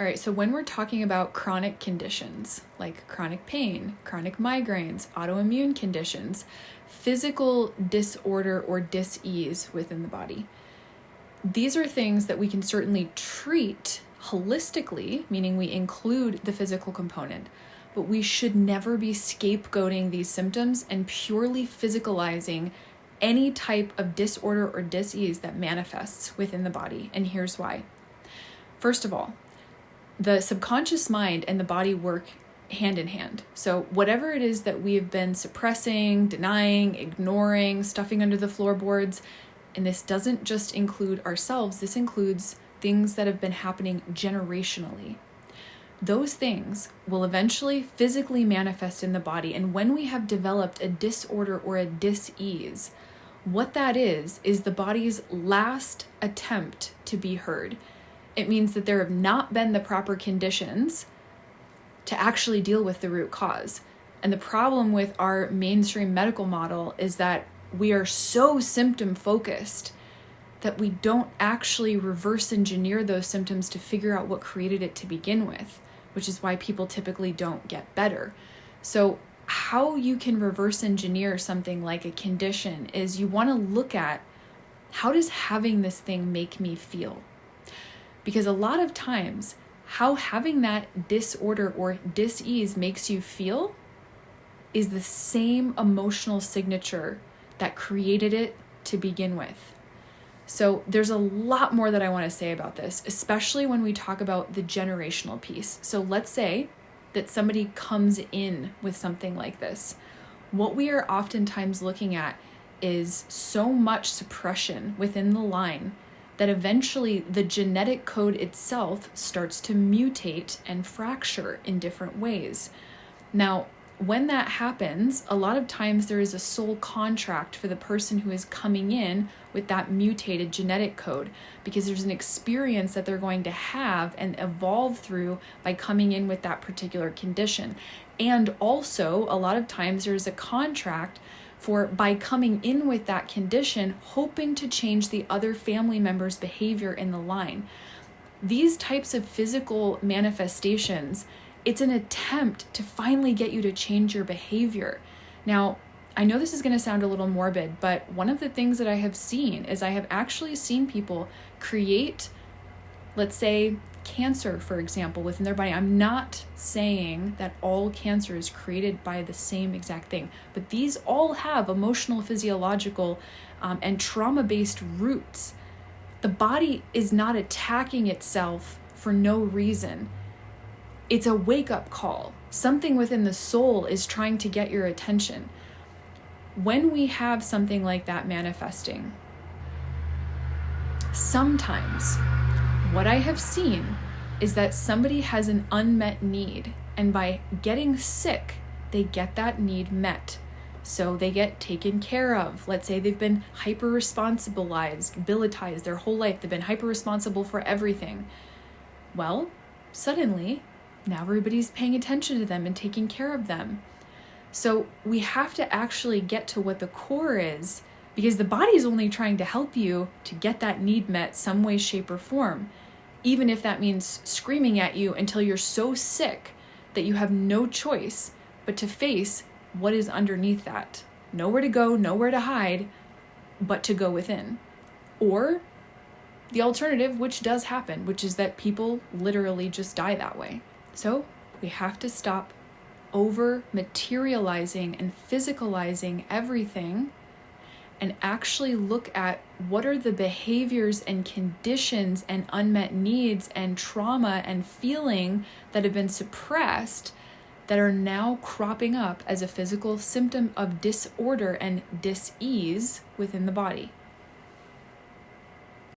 All right, so when we're talking about chronic conditions like chronic pain, chronic migraines, autoimmune conditions, physical disorder or dis-ease within the body, these are things that we can certainly treat holistically, meaning we include the physical component, but we should never be scapegoating these symptoms and purely physicalizing any type of disorder or dis-ease that manifests within the body. And here's why. First of all, the subconscious mind and the body work hand in hand. So whatever it is that we have been suppressing, denying, ignoring, stuffing under the floorboards, and this doesn't just include ourselves, this includes things that have been happening generationally. Those things will eventually physically manifest in the body. And when we have developed a disorder or a dis-ease, what that is the body's last attempt to be heard. It means that there have not been the proper conditions to actually deal with the root cause. And the problem with our mainstream medical model is that we are so symptom focused that we don't actually reverse engineer those symptoms to figure out what created it to begin with, which is why people typically don't get better. So how you can reverse engineer something like a condition is you want to look at, how does having this thing make me feel? Because a lot of times, how having that disorder or dis-ease makes you feel is the same emotional signature that created it to begin with. So there's a lot more that I want to say about this, especially when we talk about the generational piece. So let's say that somebody comes in with something like this. What we are oftentimes looking at is so much suppression within the line that eventually the genetic code itself starts to mutate and fracture in different ways. Now, when that happens, a lot of times there is a soul contract for the person who is coming in with that mutated genetic code, because there's an experience that they're going to have and evolve through by coming in with that particular condition. And also, a lot of times there's a contract for, by coming in with that condition, hoping to change the other family members' behavior in the line. These types of physical manifestations, it's an attempt to finally get you to change your behavior. Now, I know this is going to sound a little morbid, but one of the things that I have seen is I have actually seen people create, let's say, cancer, for example, within their body. I'm not saying that all cancer is created by the same exact thing, but these all have emotional, physiological, and trauma-based roots. The body is not attacking itself for no reason. It's a wake-up call. Something within the soul is trying to get your attention. When we have something like that manifesting, sometimes what I have seen is that somebody has an unmet need, and by getting sick, they get that need met. So they get taken care of. Let's say they've been hyper-responsibilized their whole life. They've been hyper-responsible for everything. Well, suddenly, now everybody's paying attention to them and taking care of them. So we have to actually get to what the core is, because the body is only trying to help you to get that need met some way, shape, or form, even if that means screaming at you until you're so sick that you have no choice but to face what is underneath that. Nowhere to go, nowhere to hide, but to go within. Or the alternative, which does happen, which is that people literally just die that way. So we have to stop over materializing and physicalizing everything and actually look at what are the behaviors and conditions and unmet needs and trauma and feeling that have been suppressed that are now cropping up as a physical symptom of disorder and dis-ease within the body.